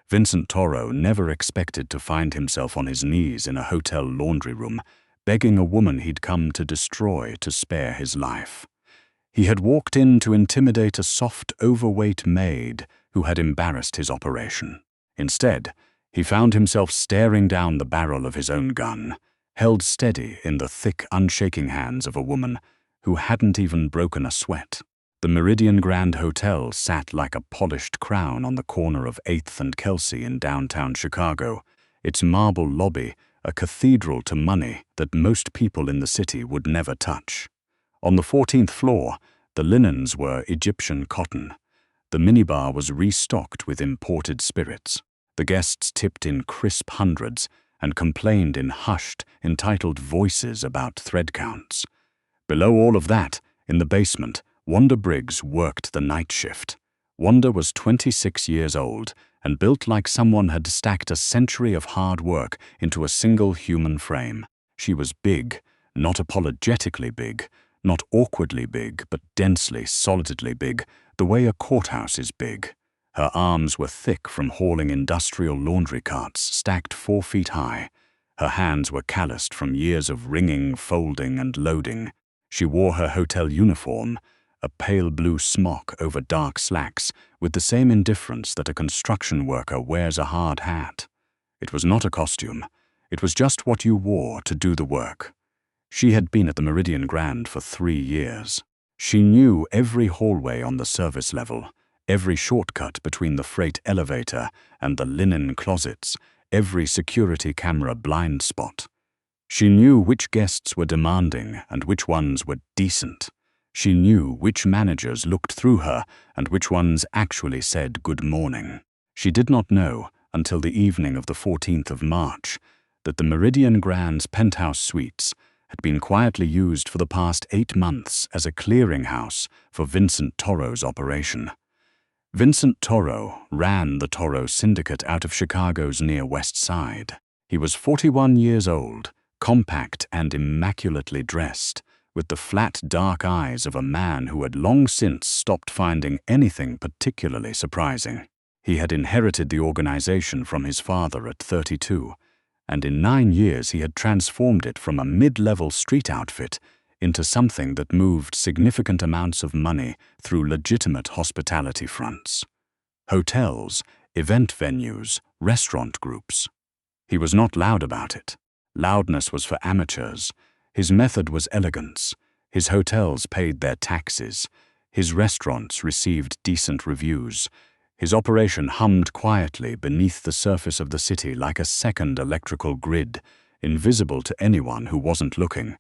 Vincent Toro never expected to find himself on his knees in a hotel laundry room, begging a woman he'd come to destroy to spare his life. He had walked in to intimidate a soft, overweight maid who had embarrassed his operation. Instead, he found himself staring down the barrel of his own gun, held steady in the thick, unshaking hands of a woman who hadn't even broken a sweat. The Meridian Grand Hotel sat like a polished crown on the corner of 8th and Kelsey in downtown Chicago, its marble lobby a cathedral to money that most people in the city would never touch. On the 14th floor, the linens were Egyptian cotton. The minibar was restocked with imported spirits. The guests tipped in crisp hundreds and complained in hushed, entitled voices about thread counts. Below all of that, in the basement, Wanda Briggs worked the night shift. Wanda was 26 years old and built like someone had stacked a century of hard work into a single human frame. She was big, not apologetically big, not awkwardly big, but densely, solidly big, the way a courthouse is big. Her arms were thick from hauling industrial laundry carts stacked 4 feet high. Her hands were calloused from years of wringing, folding, and loading. She wore her hotel uniform, a pale blue smock over dark slacks, with the same indifference that a construction worker wears a hard hat. It was not a costume. It was just what you wore to do the work. She had been at the Meridian Grand for 3 years. She knew every hallway on the service level, every shortcut between the freight elevator and the linen closets, every security camera blind spot. She knew which guests were demanding and which ones were decent. She knew which managers looked through her and which ones actually said good morning. She did not know, until the evening of the 14th of March, that the Meridian Grand's penthouse suites had been quietly used for the past 8 months as a clearinghouse for Vincent Toro's operation. Vincent Toro ran the Toro Syndicate out of Chicago's Near West Side. He was 41 years old, compact and immaculately dressed, with the flat, dark eyes of a man who had long since stopped finding anything particularly surprising. He had inherited the organization from his father at 32, and in 9 years he had transformed it from a mid-level street outfit into something that moved significant amounts of money through legitimate hospitality fronts. Hotels, event venues, restaurant groups. He was not loud about it. Loudness was for amateurs. His method was elegance. His hotels paid their taxes. His restaurants received decent reviews. His operation hummed quietly beneath the surface of the city like a second electrical grid, invisible to anyone who wasn't looking.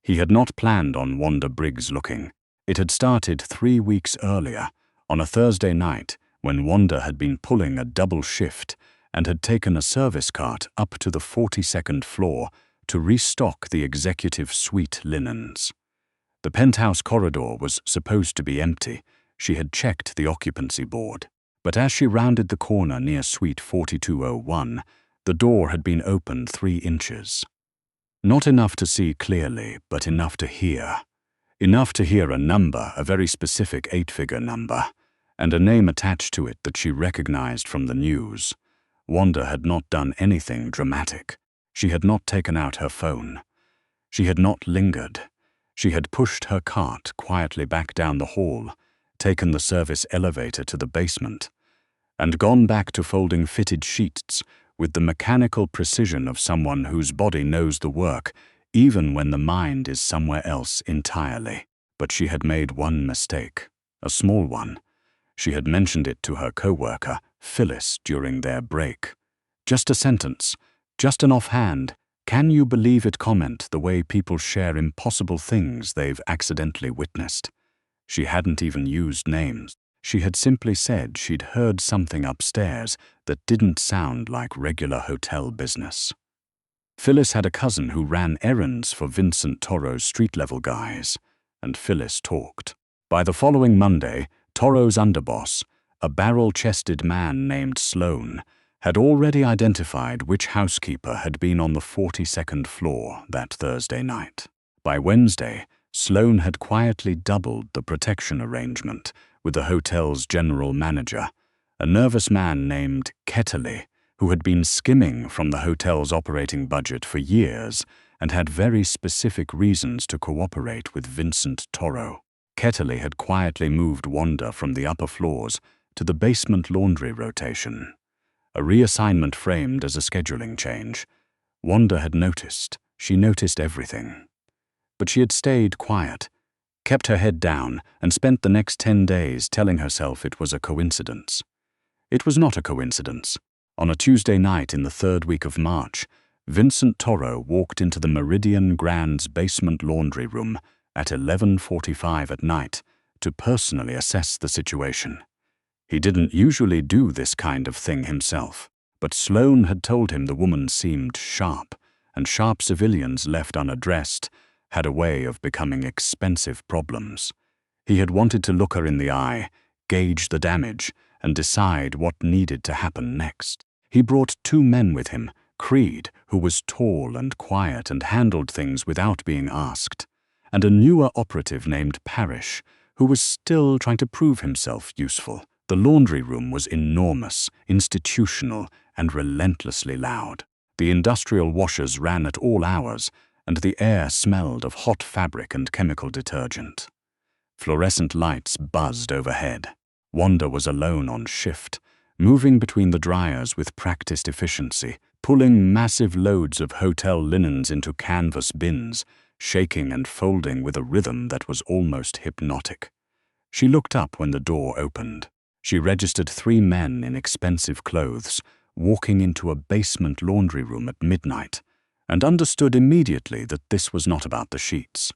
He had not planned on Wanda Briggs looking. It had started 3 weeks earlier, on a Thursday night, when Wanda had been pulling a double shift and had taken a service cart up to the 42nd floor to restock the executive suite linens. The penthouse corridor was supposed to be empty. She had checked the occupancy board. But as she rounded the corner near suite 4201, the door had been opened 3 inches. Not enough to see clearly, but enough to hear. Enough to hear a number, a very specific 8-figure number, and a name attached to it that she recognized from the news. Wanda had not done anything dramatic. She had not taken out her phone. She had not lingered. She had pushed her cart quietly back down the hall, taken the service elevator to the basement, and gone back to folding fitted sheets with the mechanical precision of someone whose body knows the work, even when the mind is somewhere else entirely. But she had made one mistake, a small one. She had mentioned it to her co-worker, Phyllis, during their break. Just a sentence, just an offhand, "Can you believe it?" comment, the way people share impossible things they've accidentally witnessed. She hadn't even used names. She had simply said she'd heard something upstairs that didn't sound like regular hotel business. Phyllis had a cousin who ran errands for Vincent Toro's street-level guys, and Phyllis talked. By the following Monday, Toro's underboss, a barrel-chested man named Sloan, had already identified which housekeeper had been on the 42nd floor that Thursday night. By Wednesday, Sloan had quietly doubled the protection arrangement with the hotel's general manager, a nervous man named Ketterly, who had been skimming from the hotel's operating budget for years and had very specific reasons to cooperate with Vincent Toro. Ketterly had quietly moved Wanda from the upper floors to the basement laundry rotation, a reassignment framed as a scheduling change. Wanda had noticed. She noticed everything. But she had stayed quiet, kept her head down, and spent the next 10 days telling herself it was a coincidence. It was not a coincidence. On a Tuesday night in the third week of March, Vincent Toro walked into the Meridian Grand's basement laundry room at 11:45 at night to personally assess the situation. He didn't usually do this kind of thing himself, but Sloane had told him the woman seemed sharp, and sharp civilians left unaddressed had a way of becoming expensive problems. He had wanted to look her in the eye, gauge the damage, and decide what needed to happen next. He brought 2 men with him, Creed, who was tall and quiet and handled things without being asked, and a newer operative named Parrish, who was still trying to prove himself useful. The laundry room was enormous, institutional, and relentlessly loud. The industrial washers ran at all hours, and the air smelled of hot fabric and chemical detergent. Fluorescent lights buzzed overhead. Wanda was alone on shift, moving between the dryers with practiced efficiency, pulling massive loads of hotel linens into canvas bins, shaking and folding with a rhythm that was almost hypnotic. She looked up when the door opened. She registered 3 men in expensive clothes, walking into a basement laundry room at midnight, and understood immediately that this was not about the sheets.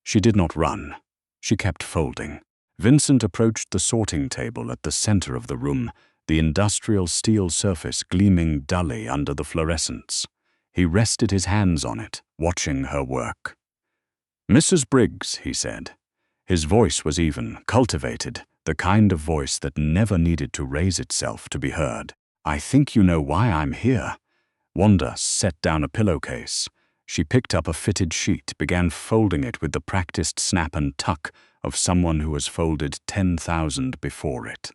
She did not run. She kept folding. Vincent approached the sorting table at the center of the room, the industrial steel surface gleaming dully under the fluorescence. He rested his hands on it, watching her work. "Mrs. Briggs," he said. His voice was even, cultivated, the kind of voice that never needed to raise itself to be heard. "I think you know why I'm here." Wanda set down a pillowcase. She picked up a fitted sheet, began folding it with the practiced snap and tuck of someone who has folded 10,000 before it.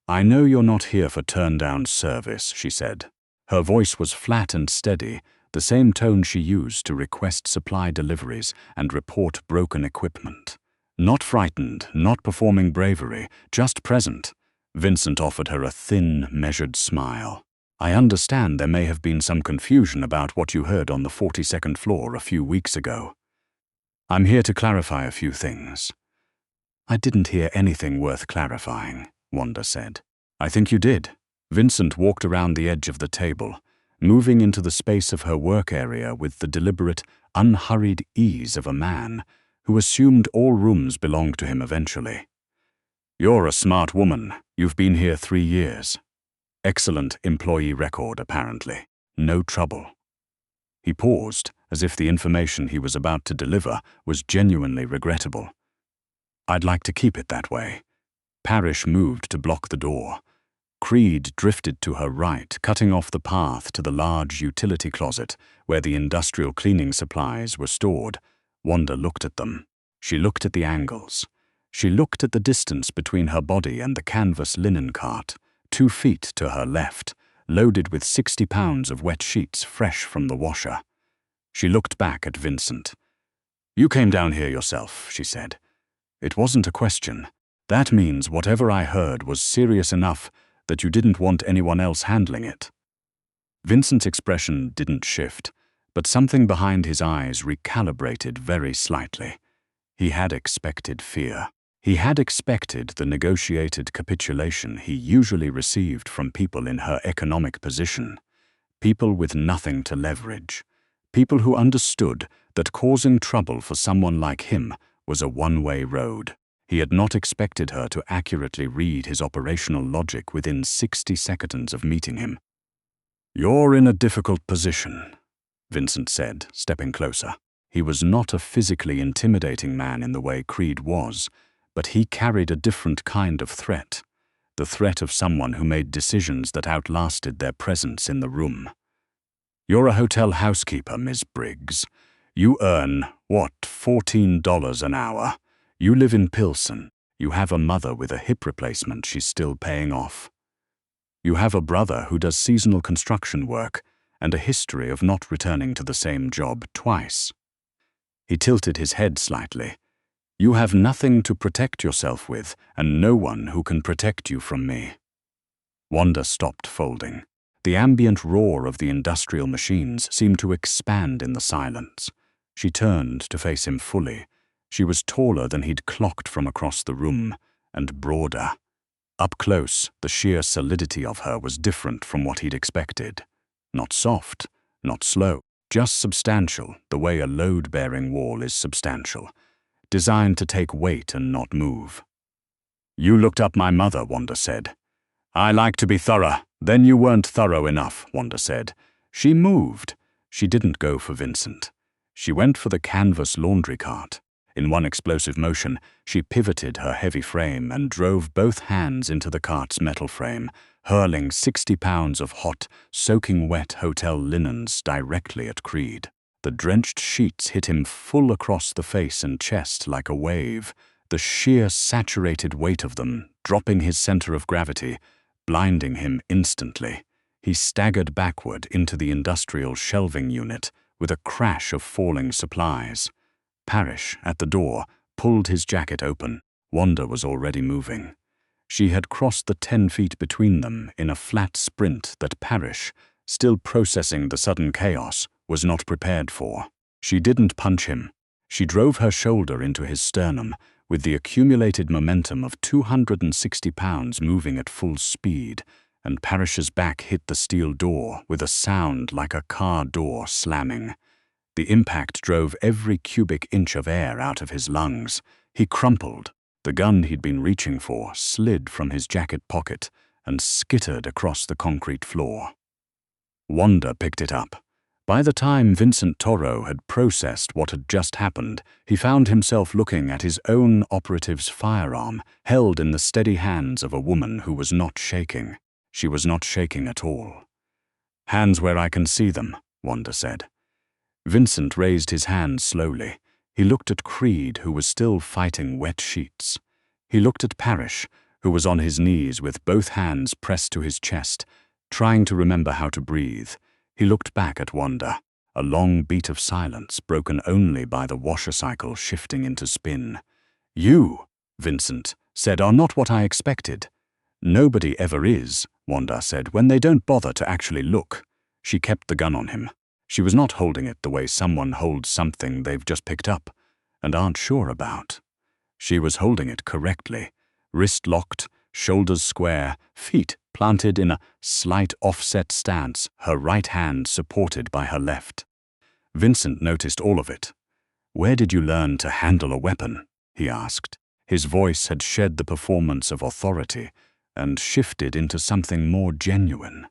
"I know you're not here for turn-down service," she said. Her voice was flat and steady, the same tone she used to request supply deliveries and report broken equipment. Not frightened, not performing bravery, just present. Vincent offered her a thin, measured smile. "I understand there may have been some confusion about what you heard on the 42nd floor a few weeks ago. I'm here to clarify a few things." "I didn't hear anything worth clarifying," Wanda said. "I think you did." Vincent walked around the edge of the table, moving into the space of her work area with the deliberate, unhurried ease of a man who assumed all rooms belonged to him eventually. "You're a smart woman. You've been here 3 years. Excellent employee record, apparently. No trouble." He paused, as if the information he was about to deliver was genuinely regrettable. "I'd like to keep it that way." Parrish moved to block the door. Creed drifted to her right, cutting off the path to the large utility closet where the industrial cleaning supplies were stored. Wanda looked at them. She looked at the angles. She looked at the distance between her body and the canvas linen cart, 2 feet to her left, loaded with 60 pounds of wet sheets fresh from the washer. She looked back at Vincent. "You came down here yourself," she said. "It wasn't a question. That means whatever I heard was serious enough that you didn't want anyone else handling it." Vincent's expression didn't shift, but something behind his eyes recalibrated very slightly. He had expected fear. He had expected the negotiated capitulation he usually received from people in her economic position, people with nothing to leverage, people who understood that causing trouble for someone like him was a one-way road. He had not expected her to accurately read his operational logic within 60 seconds of meeting him. "You're in a difficult position," Vincent said, stepping closer. He was not a physically intimidating man in the way Creed was, but he carried a different kind of threat, the threat of someone who made decisions that outlasted their presence in the room. "You're a hotel housekeeper, Miss Briggs. You earn, what, $14 an hour. You live in Pilsen. You have a mother with a hip replacement she's still paying off." You have a brother who does seasonal construction work and a history of not returning to the same job twice." He tilted his head slightly. "You have nothing to protect yourself with, and no one who can protect you from me." Wanda stopped folding. The ambient roar of the industrial machines seemed to expand in the silence. She turned to face him fully. She was taller than he'd clocked from across the room, and broader. Up close, the sheer solidity of her was different from what he'd expected. Not soft, not slow, just substantial, the way a load-bearing wall is substantial, designed to take weight and not move. "You looked up my mother," Wanda said. "I like to be thorough." "Then you weren't thorough enough," Wanda said. She moved. She didn't go for Vincent. She went for the canvas laundry cart. In one explosive motion, she pivoted her heavy frame and drove both hands into the cart's metal frame, hurling 60 pounds of hot, soaking wet hotel linens directly at Creed. The drenched sheets hit him full across the face and chest like a wave, the sheer saturated weight of them dropping his center of gravity, blinding him instantly. He staggered backward into the industrial shelving unit with a crash of falling supplies. Parrish, at the door, pulled his jacket open. Wanda was already moving. She had crossed the 10 feet between them in a flat sprint that Parrish, still processing the sudden chaos, was not prepared for. She didn't punch him. She drove her shoulder into his sternum, with the accumulated momentum of 260 pounds moving at full speed, and Parrish's back hit the steel door with a sound like a car door slamming. The impact drove every cubic inch of air out of his lungs. He crumpled. The gun he'd been reaching for slid from his jacket pocket and skittered across the concrete floor. Wanda picked it up. By the time Vincent Toro had processed what had just happened, he found himself looking at his own operative's firearm, held in the steady hands of a woman who was not shaking. She was not shaking at all. "Hands where I can see them," Wanda said. Vincent raised his hands slowly. He looked at Creed, who was still fighting wet sheets. He looked at Parrish, who was on his knees with both hands pressed to his chest, trying to remember how to breathe. He looked back at Wanda, a long beat of silence broken only by the washer cycle shifting into spin. "You," Vincent said, "are not what I expected." "Nobody ever is," Wanda said, "when they don't bother to actually look." She kept the gun on him. She was not holding it the way someone holds something they've just picked up and aren't sure about. She was holding it correctly, wrist locked, shoulders square, feet planted in a slight offset stance, her right hand supported by her left. Vincent noticed all of it. "Where did you learn to handle a weapon?" he asked. His voice had shed the performance of authority and shifted into something more genuine.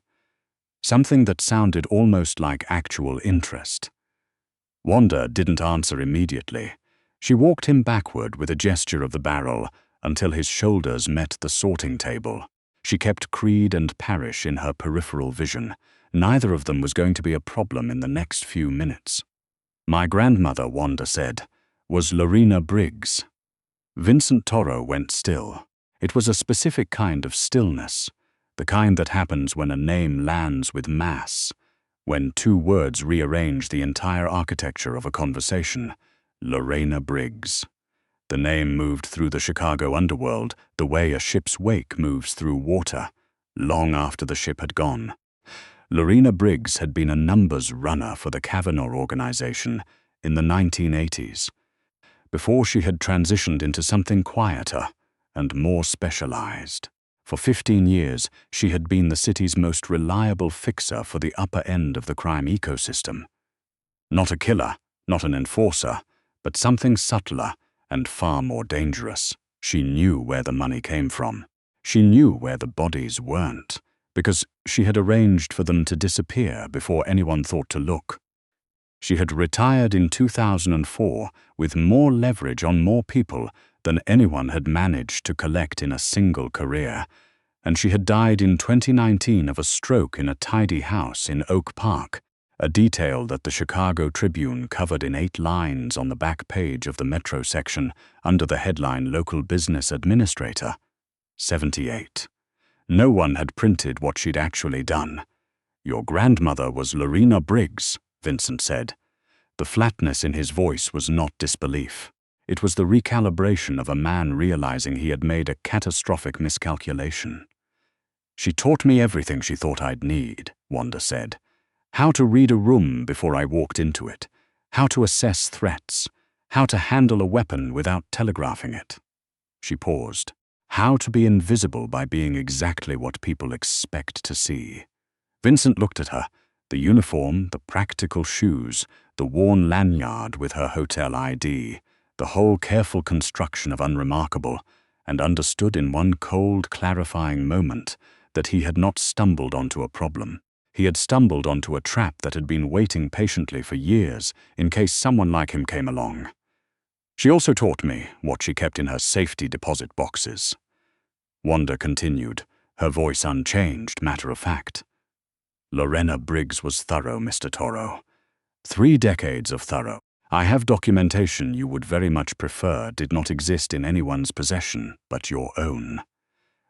Something that sounded almost like actual interest. Wanda didn't answer immediately. She walked him backward with a gesture of the barrel until his shoulders met the sorting table. She kept Creed and Parrish in her peripheral vision. Neither of them was going to be a problem in the next few minutes. "My grandmother," Wanda said, "was Lorena Briggs." Vincent Toro went still. It was a specific kind of stillness, the kind that happens when a name lands with mass, when two words rearrange the entire architecture of a conversation. Lorena Briggs. The name moved through the Chicago underworld the way a ship's wake moves through water, long after the ship had gone. Lorena Briggs had been a numbers runner for the Kavanaugh organization in the 1980s, before she had transitioned into something quieter and more specialized. For 15 years, she had been the city's most reliable fixer for the upper end of the crime ecosystem. Not a killer, not an enforcer, but something subtler and far more dangerous. She knew where the money came from. She knew where the bodies weren't, because she had arranged for them to disappear before anyone thought to look. She had retired in 2004 with more leverage on more people than anyone had managed to collect in a single career, and she had died in 2019 of a stroke in a tidy house in Oak Park, a detail that the Chicago Tribune covered in 8 lines on the back page of the Metro section under the headline Local Business Administrator. 78. No one had printed what she'd actually done. "Your grandmother was Lorena Briggs," Vincent said. The flatness in his voice was not disbelief. It was the recalibration of a man realizing he had made a catastrophic miscalculation. "She taught me everything she thought I'd need," Wanda said. "How to read a room before I walked into it, how to assess threats, how to handle a weapon without telegraphing it." She paused. "How to be invisible by being exactly what people expect to see." Vincent looked at her. The uniform, the practical shoes, the worn lanyard with her hotel ID, the whole careful construction of unremarkable, and understood in one cold, clarifying moment that he had not stumbled onto a problem. He had stumbled onto a trap that had been waiting patiently for years in case someone like him came along. "She also taught me what she kept in her safety deposit boxes." Wanda continued, her voice unchanged, matter of fact. "Lorena Briggs was thorough, Mr. Toro. 3 decades of thorough. I have documentation you would very much prefer did not exist in anyone's possession but your own."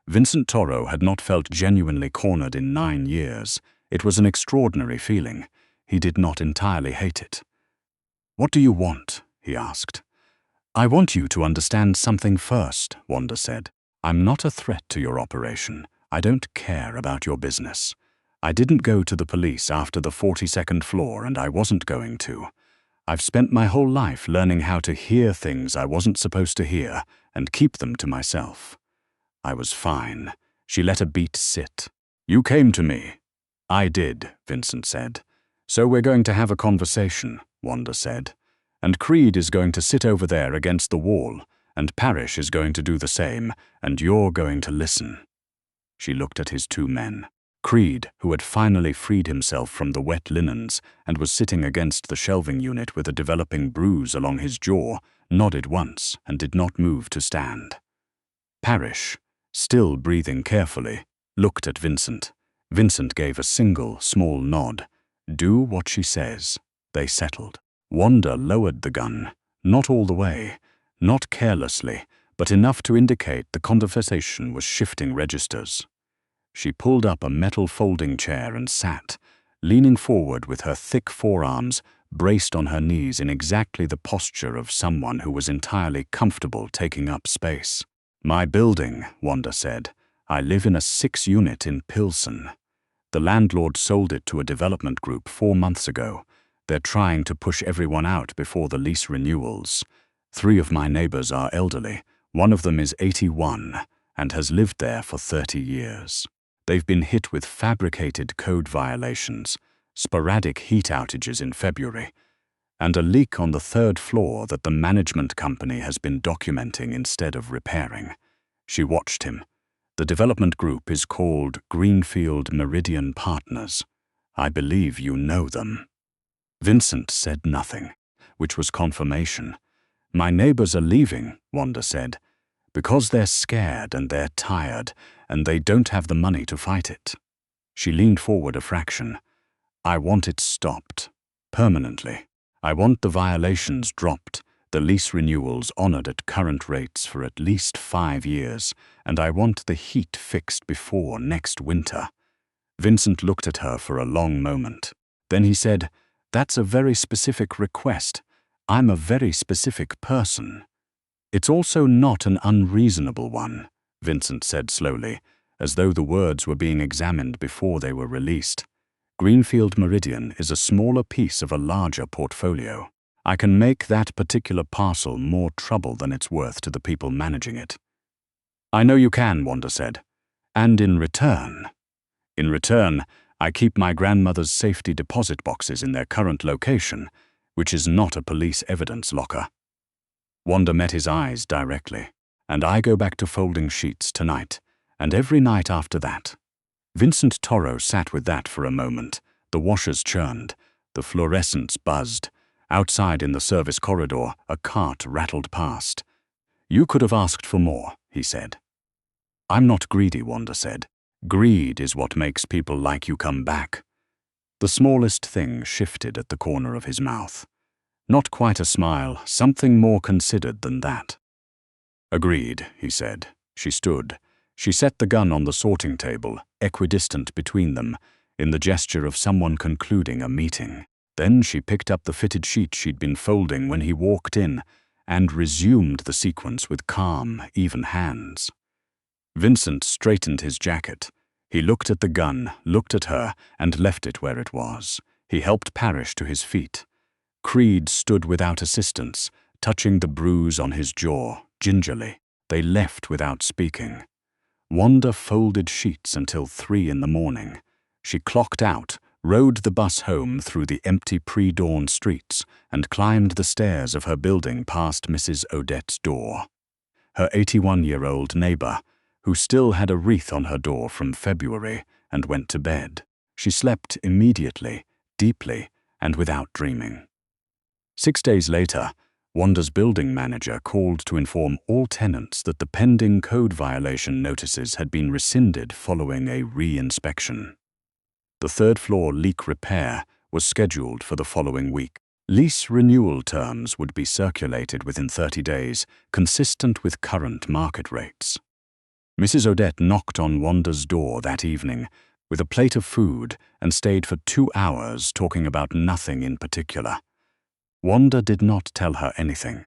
Vincent Toro had not felt genuinely cornered in 9 years. It was an extraordinary feeling. He did not entirely hate it. "What do you want?" he asked. "I want you to understand something first," Wanda said. "I'm not a threat to your operation. I don't care about your business. I didn't go to the police after the 42nd floor, and I wasn't going to. I've spent my whole life learning how to hear things I wasn't supposed to hear and keep them to myself." "I was fine." She let a beat sit. "You came to me." "I did," Vincent said. "So we're going to have a conversation," Wanda said. "And Creed is going to sit over there against the wall, and Parrish is going to do the same, and you're going to listen." She looked at his 2 men. Creed, who had finally freed himself from the wet linens and was sitting against the shelving unit with a developing bruise along his jaw, nodded once and did not move to stand. Parrish, still breathing carefully, looked at Vincent. Vincent gave a single, small nod. "Do what she says." They settled. Wanda lowered the gun, not all the way, not carelessly, but enough to indicate the conversation was shifting registers. She pulled up a metal folding chair and sat, leaning forward with her thick forearms braced on her knees in exactly the posture of someone who was entirely comfortable taking up space. "My building," Wanda said. "I live in a 6-unit in Pilsen. The landlord sold it to a development group 4 months ago. They're trying to push everyone out before the lease renewals. 3 of my neighbors are elderly. One of them is 81 and has lived there for 30 years. They've been hit with fabricated code violations, sporadic heat outages in February, and a leak on the 3rd floor that the management company has been documenting instead of repairing." She watched him. "The development group is called Greenfield Meridian Partners. I believe you know them." Vincent said nothing, which was confirmation. "My neighbors are leaving," Wanda said, "because they're scared and they're tired, and they don't have the money to fight it." She leaned forward a fraction. "I want it stopped. Permanently. I want the violations dropped, the lease renewals honored at current rates for at least 5 years, and I want the heat fixed before next winter." Vincent looked at her for a long moment. Then he said, "That's a very specific request. I'm a very specific person." "It's also not an unreasonable one," Vincent said slowly, as though the words were being examined before they were released. "Greenfield Meridian is a smaller piece of a larger portfolio. I can make that particular parcel more trouble than it's worth to the people managing it." "I know you can," Wanda said. "And in return, I keep my grandmother's safety deposit boxes in their current location, which is not a police evidence locker." Wanda met his eyes directly. "And I go back to folding sheets tonight, and every night after that." Vincent Toro sat with that for a moment. The washers churned. The fluorescents buzzed. Outside in the service corridor, a cart rattled past. "You could have asked for more," he said. "I'm not greedy," Wanda said. "Greed is what makes people like you come back." The smallest thing shifted at the corner of his mouth. Not quite a smile, something more considered than that. "Agreed," he said. She stood. She set the gun on the sorting table, equidistant between them, in the gesture of someone concluding a meeting. Then she picked up the fitted sheet she'd been folding when he walked in and resumed the sequence with calm, even hands. Vincent straightened his jacket. He looked at the gun, looked at her, and left it where it was. He helped Parrish to his feet. Creed stood without assistance, touching the bruise on his jaw, gingerly. They left without speaking. Wanda folded sheets until 3 in the morning. She clocked out, rode the bus home through the empty pre-dawn streets, and climbed the stairs of her building past Mrs. Odette's door. Her 81-year-old neighbor, who still had a wreath on her door from February, and went to bed. She slept immediately, deeply, and without dreaming. 6 days later, Wanda's building manager called to inform all tenants that the pending code violation notices had been rescinded following a re-inspection. The third-floor leak repair was scheduled for the following week. Lease renewal terms would be circulated within 30 days, consistent with current market rates. Mrs. Odette knocked on Wanda's door that evening with a plate of food and stayed for 2 hours talking about nothing in particular. Wanda did not tell her anything.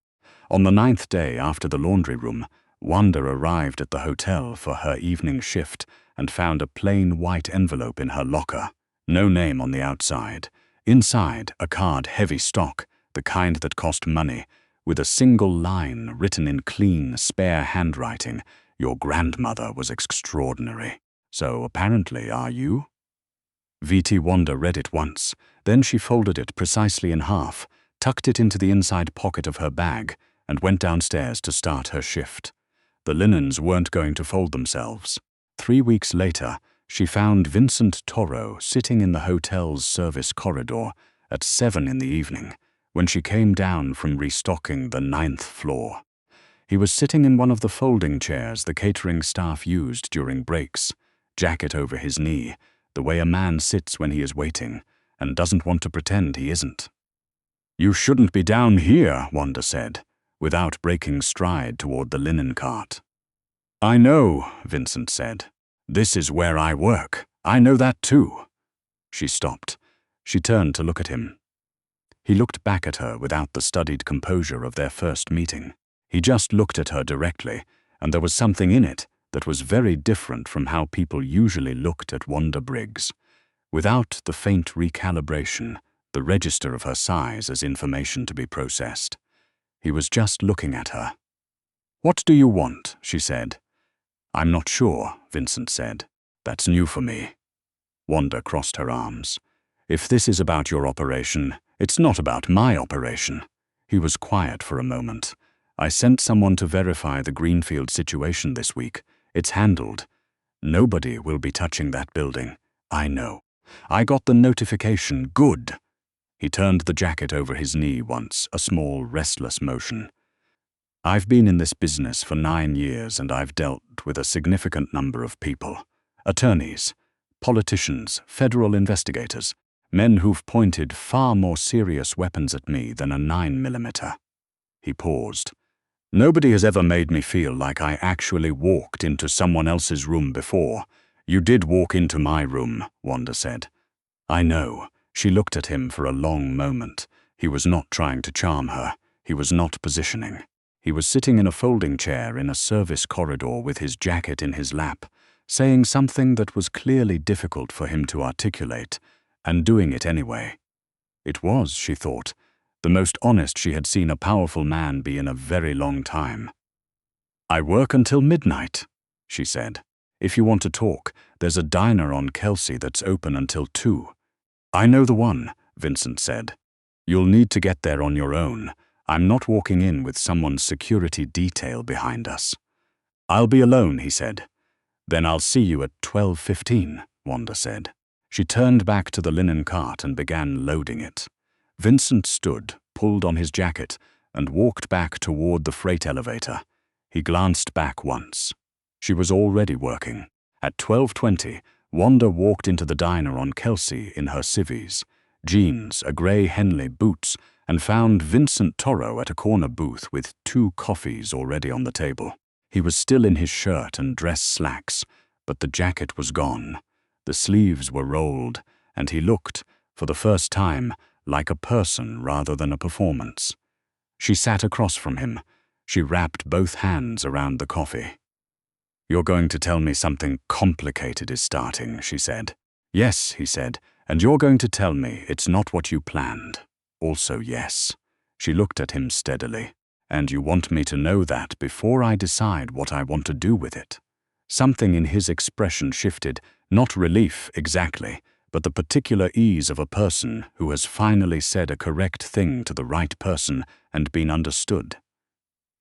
On the 9th day after the laundry room, Wanda arrived at the hotel for her evening shift and found a plain white envelope in her locker, no name on the outside. Inside, a card heavy stock, the kind that cost money, with a single line written in clean, spare handwriting. "Your grandmother was extraordinary. So apparently are you?" VT Wanda read it once, then she folded it precisely in half, tucked it into the inside pocket of her bag, and went downstairs to start her shift. The linens weren't going to fold themselves. 3 weeks later, she found Vincent Toro sitting in the hotel's service corridor at 7 in the evening, when she came down from restocking the 9th floor. He was sitting in one of the folding chairs the catering staff used during breaks, jacket over his knee, the way a man sits when he is waiting, and doesn't want to pretend he isn't. "You shouldn't be down here," Wanda said, without breaking stride toward the linen cart. "I know," Vincent said. "This is where I work. I know that too." She stopped. She turned to look at him. He looked back at her without the studied composure of their first meeting. He just looked at her directly, and there was something in it that was very different from how people usually looked at Wanda Briggs. Without the faint recalibration, the register of her size as information to be processed. He was just looking at her. "What do you want?" she said. "I'm not sure," Vincent said. "That's new for me." Wanda crossed her arms. "If this is about your operation, it's not about my operation." He was quiet for a moment. "I sent someone to verify the Greenfield situation this week. It's handled. Nobody will be touching that building. I know. I got the notification. Good." He turned the jacket over his knee once, a small, restless motion. "I've been in this business for 9 years, and I've dealt with a significant number of people. Attorneys, politicians, federal investigators, men who've pointed far more serious weapons at me than a 9mm. He paused. "Nobody has ever made me feel like I actually walked into someone else's room before. You did walk into my room," Wanda said. "I know." She looked at him for a long moment. He was not trying to charm her. He was not positioning. He was sitting in a folding chair in a service corridor with his jacket in his lap, saying something that was clearly difficult for him to articulate, and doing it anyway. It was, she thought, the most honest she had seen a powerful man be in a very long time. "I work until midnight," she said. "If you want to talk, there's a diner on Kelsey that's open until 2. "I know the one," Vincent said. "You'll need to get there on your own. I'm not walking in with someone's security detail behind us." "I'll be alone," he said. "Then I'll see you at 12:15, Wanda said. She turned back to the linen cart and began loading it. Vincent stood, pulled on his jacket, and walked back toward the freight elevator. He glanced back once. She was already working. At 12:20, Wanda walked into the diner on Kelsey in her civvies, jeans, a grey Henley boots, and found Vincent Toro at a corner booth with 2 coffees already on the table. He was still in his shirt and dress slacks, but the jacket was gone. The sleeves were rolled, and he looked, for the first time, like a person rather than a performance. She sat across from him. She wrapped both hands around the coffee. "You're going to tell me something complicated is starting," she said. "Yes," he said, "and you're going to tell me it's not what you planned." Also yes. She looked at him steadily. "And you want me to know that before I decide what I want to do with it." Something in his expression shifted, not relief exactly, but the particular ease of a person who has finally said a correct thing to the right person and been understood.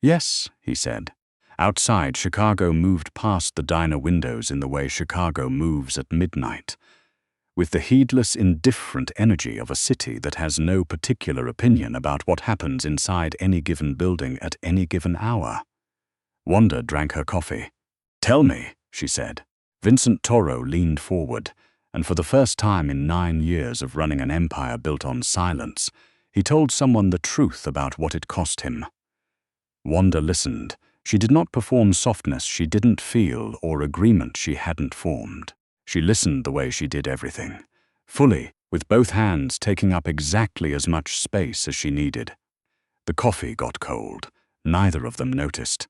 "Yes," he said. Outside, Chicago moved past the diner windows in the way Chicago moves at midnight, with the heedless, indifferent energy of a city that has no particular opinion about what happens inside any given building at any given hour. Wanda drank her coffee. "Tell me," she said. Vincent Toro leaned forward, and for the first time in 9 years of running an empire built on silence, he told someone the truth about what it cost him. Wanda listened. She did not perform softness she didn't feel or agreement she hadn't formed. She listened the way she did everything, fully, with both hands taking up exactly as much space as she needed. The coffee got cold. Neither of them noticed.